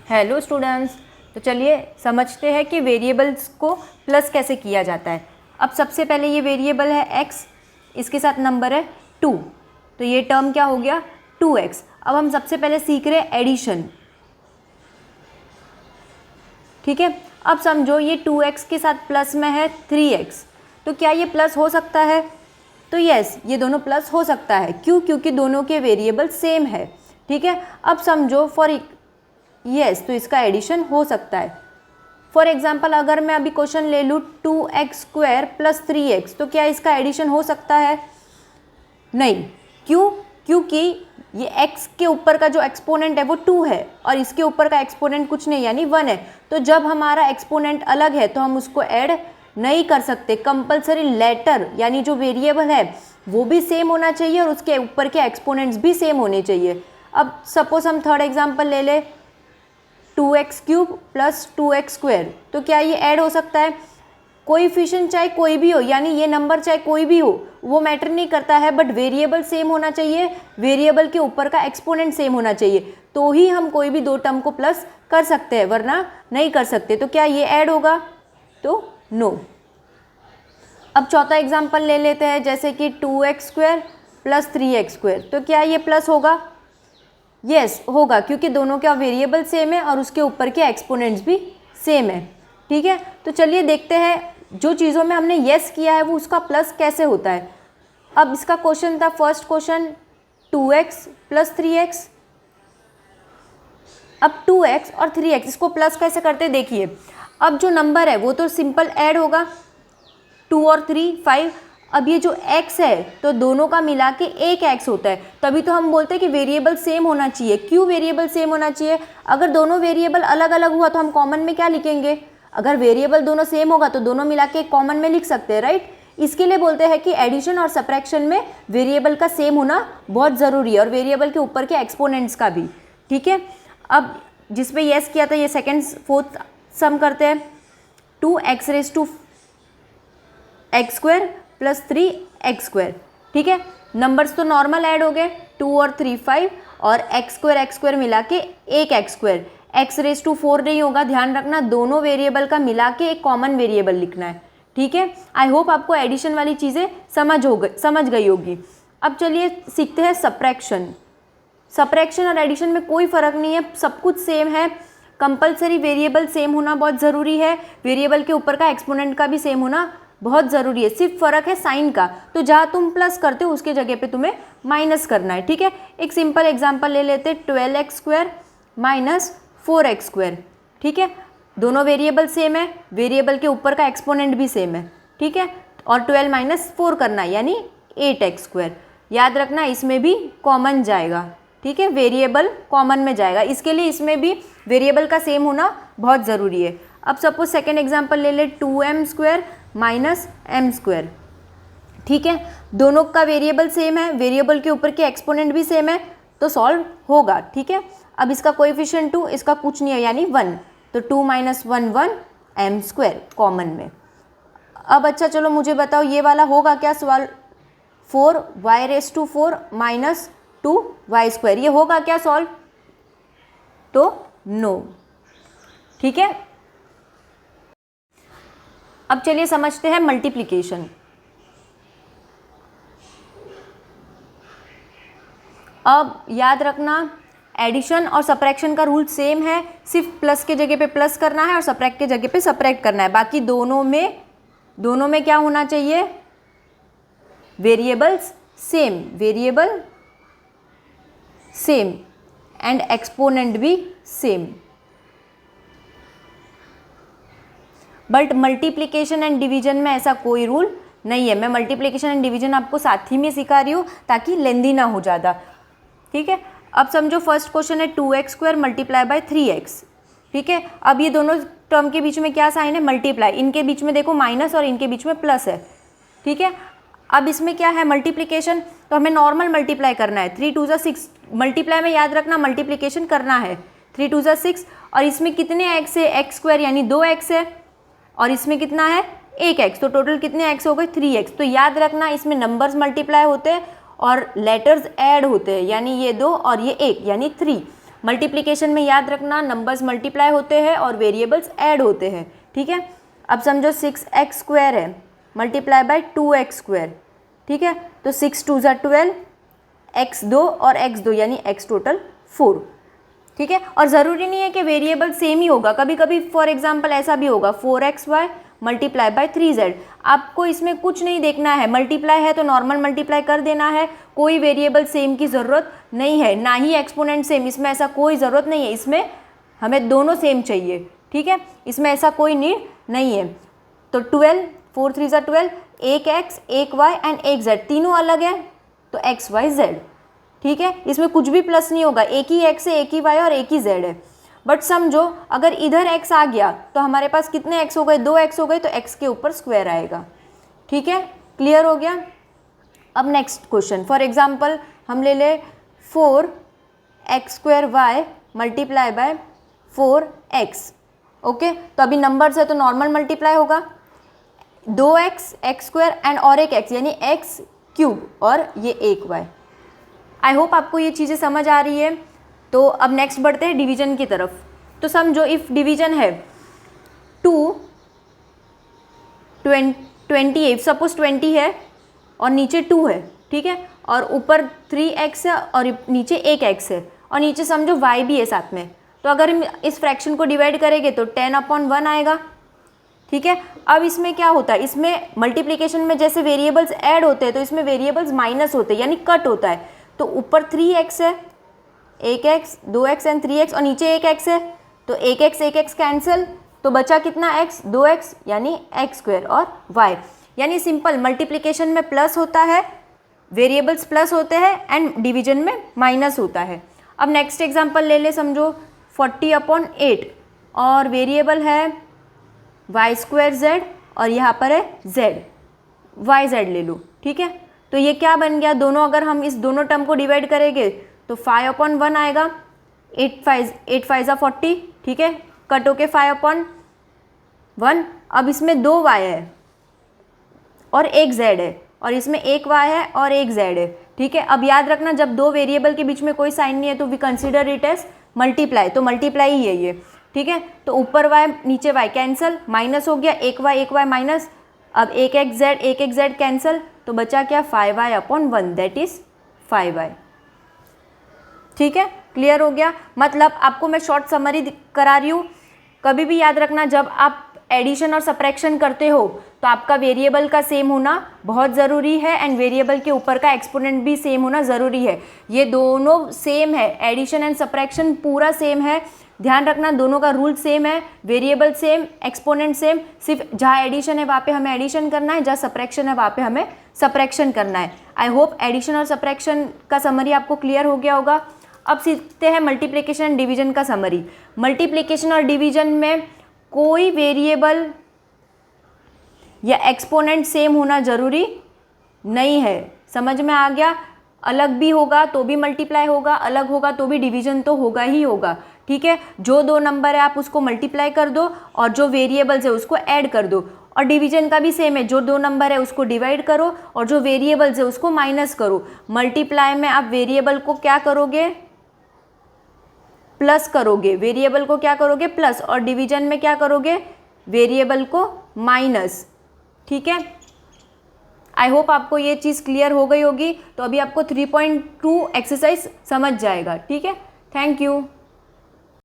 Hello students, तो चलिए समझते हैं कि वेरिएबल्स को प्लस कैसे किया जाता है। अब सबसे पहले ये वेरिएबल है x, इसके साथ नंबर है 2, तो ये टर्म क्या हो गया 2x। अब हम सबसे पहले सीख रहे हैं एडिशन, ठीक है। अब समझो ये 2x के साथ प्लस में है 3x, तो क्या ये प्लस हो सकता है? तो यस, ये दोनों प्लस हो सकता है। क्यों? क्योंकि दोनों के वेरिएबल सेम है, ठीक है। अब समझो यस, तो इसका एडिशन हो सकता है। फॉर एग्जाम्पल अगर मैं अभी क्वेश्चन ले लूँ 2x² + 3x, तो क्या इसका एडिशन हो सकता है? नहीं। क्यों? क्योंकि ये x के ऊपर का जो एक्सपोनेंट है वो 2 है और इसके ऊपर का एक्सपोनेंट कुछ नहीं यानी 1 है। तो जब हमारा एक्सपोनेंट अलग है तो हम उसको ऐड नहीं कर सकते। कंपलसरी लेटर यानी जो वेरिएबल है वो भी सेम होना चाहिए और उसके ऊपर के एक्सपोनेंट्स भी सेम होने चाहिए। अब सपोज हम थर्ड एग्जाम्पल ले ले 2x³ + 2x², तो क्या ये ऐड हो सकता है? कोएफिशिएंट चाहे कोई भी हो, यानी ये नंबर चाहे कोई भी हो, वो मैटर नहीं करता है, बट वेरिएबल सेम होना चाहिए, वेरिएबल के ऊपर का एक्सपोनेंट सेम होना चाहिए, तो ही हम कोई भी दो टर्म को प्लस कर सकते हैं, वरना नहीं कर सकते। तो क्या ये ऐड होगा? तो नो। अब चौथा एग्जाम्पल ले लेते हैं, जैसे कि 2x² + 3x², तो क्या ये प्लस होगा? यस होगा, क्योंकि दोनों का वेरिएबल सेम है और उसके ऊपर के एक्सपोनेंट्स भी सेम है, ठीक है। तो चलिए देखते हैं जो चीज़ों में हमने यस किया है वो उसका प्लस कैसे होता है। अब इसका क्वेश्चन था, फर्स्ट क्वेश्चन 2x + 3x। अब 2x और 3x इसको प्लस कैसे करते हैं देखिए। अब जो नंबर है वो तो सिंपल ऐड होगा, 2 और 3 5। अब ये जो x है तो दोनों का मिला के एक x होता है, तभी तो हम बोलते हैं कि वेरिएबल सेम होना चाहिए। क्यों वेरिएबल सेम होना चाहिए? अगर दोनों वेरिएबल अलग अलग हुआ तो हम कॉमन में क्या लिखेंगे? अगर वेरिएबल दोनों सेम होगा तो दोनों मिला के कॉमन में लिख सकते हैं, राइट। इसके लिए बोलते हैं कि एडिशन और सब्ट्रैक्शन में वेरिएबल का सेम होना बहुत ज़रूरी है और वेरिएबल के ऊपर के एक्सपोनेंट्स का भी, ठीक है। अब जिसपे यस किया था ये सेकेंड फोर्थ सम करते हैं, 2x² + 3x², ठीक है। नंबर्स तो नॉर्मल ऐड हो गए, 2 और 3 5 और x² मिला के एक x²। x⁴ नहीं होगा, ध्यान रखना, दोनों वेरिएबल का मिला के एक कॉमन वेरिएबल लिखना है, ठीक है। आई होप आपको एडिशन वाली चीज़ें समझ गई होगी। अब चलिए सीखते हैं सब्ट्रैक्शन। सब्ट्रैक्शन और एडिशन में कोई फ़र्क नहीं है, सब कुछ सेम है। कंपलसरी वेरिएबल सेम होना बहुत ज़रूरी है, वेरिएबल के ऊपर का एक्सपोनेंट का भी सेम होना बहुत ज़रूरी है। सिर्फ फ़र्क है साइन का, तो जहाँ तुम प्लस करते हो उसके जगह पे तुम्हें माइनस करना है, ठीक है। एक सिंपल एग्जांपल ले लेते हैं, 12x² - 4x², ठीक है। दोनों वेरिएबल सेम है, वेरिएबल के ऊपर का एक्सपोनेंट भी सेम है, ठीक है। और 12 - 4 करना है यानी 8x²। याद रखना इसमें भी कॉमन जाएगा, ठीक है, वेरिएबल कॉमन में जाएगा, इसके लिए इसमें भी वेरिएबल का सेम होना बहुत ज़रूरी है। अब सपोज सेकेंड एग्जांपल ले ले, 2m² - m², ठीक है। दोनों का वेरिएबल सेम है, वेरिएबल के ऊपर के एक्सपोनेंट भी सेम है, तो सॉल्व होगा, ठीक है। अब इसका कोएफिशिएंट 2, इसका कुछ नहीं है यानी 1, तो 2 - 1 1 m² कॉमन में। अब अच्छा चलो मुझे बताओ ये वाला होगा क्या सवाल, 4y⁴ - 2y², ये होगा क्या सॉल्व? तो नो, ठीक है। अब चलिए समझते हैं मल्टीप्लिकेशन। अब याद रखना एडिशन और सब्ट्रैक्शन का रूल सेम है, सिर्फ प्लस के जगह पे प्लस करना है और सब्ट्रैक्ट के जगह पे सब्ट्रैक्ट करना है। बाकी दोनों में क्या होना चाहिए? Variables same, variable same and exponent भी same. But multiplication and division में ऐसा कोई रूल नहीं है। मैं मल्टीप्लिकेशन एंड डिवीजन आपको साथ ही में सिखा रही हूँ ताकि लेंदी ना हो ज़्यादा, ठीक है। अब समझो फर्स्ट क्वेश्चन है 2x² × 3x, ठीक है। अब ये दोनों टर्म के बीच में क्या साइन है? मल्टीप्लाई। इनके बीच में देखो माइनस और इनके बीच में प्लस है, ठीक है। अब इसमें क्या है? मल्टीप्लिकेशन, तो हमें नॉर्मल मल्टीप्लाई करना है। 3 × 2 = 6, मल्टीप्लाई में याद रखना मल्टीप्लिकेशन करना है। 3 × 2 = 6 और इसमें कितने x है? x² यानी 2x है और इसमें कितना है? 1x, तो टोटल कितने x हो गए? 3x। तो याद रखना इसमें नंबर्स मल्टीप्लाई होते हैं और लेटर्स ऐड होते हैं, यानी ये 2 और ये 1 यानी 3। मल्टीप्लिकेशन में याद रखना नंबर्स मल्टीप्लाई होते हैं और वेरिएबल्स ऐड होते हैं, ठीक है। अब समझो 6x² है मल्टीप्लाई बाय 2x², ठीक है। तो 6 2 ज़ा 12, x2 और x2 यानी x टोटल 4, ठीक है। और ज़रूरी नहीं है कि वेरिएबल सेम ही होगा, कभी कभी फॉर एग्जांपल ऐसा भी होगा 4xy मल्टीप्लाई बाय 3z। आपको इसमें कुछ नहीं देखना है, मल्टीप्लाई है तो नॉर्मल मल्टीप्लाई कर देना है, कोई वेरिएबल सेम की ज़रूरत नहीं है, ना ही एक्सपोनेंट सेम, इसमें ऐसा कोई ज़रूरत नहीं है, इसमें हमें दोनों सेम चाहिए, ठीक है। इसमें ऐसा कोई नीड नहीं है। तो 12 4 3 ज़ा 12, एक x एक y एंड एक z, तीनों अलग है तो x y z, ठीक है। इसमें कुछ भी प्लस नहीं होगा, एक ही x है एक ही y और एक ही z है। बट समझो अगर इधर x आ गया तो हमारे पास कितने x हो गए, 2x हो गए, तो x के ऊपर स्क्वायर आएगा, ठीक है। क्लियर हो गया। अब नेक्स्ट क्वेश्चन, फॉर एग्जांपल हम ले ले 4x² multiply by 4x, okay. तो अभी नंबर्स है तो नॉर्मल मल्टीप्लाई होगा, 2x x² एंड और एक x यानी x³ और ये एक y। आई होप आपको ये चीज़ें समझ आ रही है। तो अब नेक्स्ट बढ़ते हैं डिवीजन की तरफ। तो समझो इफ़ डिवीजन है 28, सपोज 20 है और नीचे 2 है, ठीक है, और ऊपर 3x है और नीचे एक x है और नीचे समझो y भी है साथ में। तो अगर हम इस फ्रैक्शन को डिवाइड करेंगे तो 10/1 आएगा, ठीक है। अब इसमें क्या होता है, इसमें मल्टीप्लिकेशन में जैसे वेरिएबल्स ऐड होते हैं तो इसमें वेरिएबल्स माइनस होते हैं यानी कट होता है। तो ऊपर 3x है, एक x 2x एंड 3x और नीचे एक x है, तो एक x कैंसिल, तो बचा कितना x 2x यानी x² और y। यानी सिंपल मल्टीप्लिकेशन में प्लस होता है, वेरिएबल्स प्लस होते हैं एंड डिवीजन में माइनस होता है। अब नेक्स्ट एग्जांपल ले ले, समझो 40/8 और वेरिएबल है y² और यहाँ पर है z, yz ले लो, ठीक है। तो ये क्या बन गया, दोनों अगर हम इस दोनों टर्म को डिवाइड करेंगे तो 5/1 आएगा, 8 5 ज़ा 40, ठीक है, कट होके 5/1। अब इसमें 2 y है और एक z है और इसमें एक y है और एक z है, ठीक है। अब याद रखना जब दो वेरिएबल के बीच में कोई साइन नहीं है तो we consider it as multiply, तो मल्टीप्लाई ही है ये, ठीक है। तो ऊपर y नीचे y कैंसिल, माइनस हो गया, एक y माइनस, अब एक एक z कैंसिल, तो बचा क्या 5y/1 दैट इज 5y, ठीक है। क्लियर हो गया। मतलब आपको मैं शॉर्ट समरी करा रही हूँ, कभी भी याद रखना जब आप एडिशन और सब्ट्रैक्शन करते हो तो आपका वेरिएबल का सेम होना बहुत ज़रूरी है एंड वेरिएबल के ऊपर का एक्सपोनेंट भी सेम होना ज़रूरी है। ये दोनों सेम है, एडिशन एंड सब्ट्रैक्शन पूरा सेम है, ध्यान रखना दोनों का रूल सेम है, वेरिएबल सेम, एक्सपोनेंट सेम, सिर्फ जहाँ एडिशन है वहाँ पे हमें एडिशन करना है, जहाँ सब्ट्रैक्शन है वहाँ पे हमें सब्ट्रैक्शन करना है। आई होप एडिशन और सब्ट्रैक्शन का समरी आपको क्लियर हो गया होगा। अब सीखते हैं मल्टीप्लिकेशन एंड डिवीजन का समरी। मल्टीप्लिकेशन और डिवीजन में कोई वेरिएबल या एक्सपोनेंट सेम होना ज़रूरी नहीं है, समझ में आ गया। अलग भी होगा तो भी मल्टीप्लाई होगा, अलग होगा तो भी डिवीजन तो होगा ही होगा, ठीक है। जो दो नंबर है आप उसको मल्टीप्लाई कर दो और जो वेरिएबल्स है उसको ऐड कर दो। और डिवीजन का भी सेम है, जो दो नंबर है उसको डिवाइड करो और जो वेरिएबल्स है उसको माइनस करो। मल्टीप्लाई में आप वेरिएबल को क्या करोगे, प्लस करोगे, वेरिएबल को क्या करोगे प्लस, और डिवीजन में क्या करोगे वेरिएबल को माइनस, ठीक है। आई होप आपको ये चीज़ क्लियर हो गई होगी। तो अभी आपको 3.2 एक्सरसाइज समझ जाएगा, ठीक है। Thank you.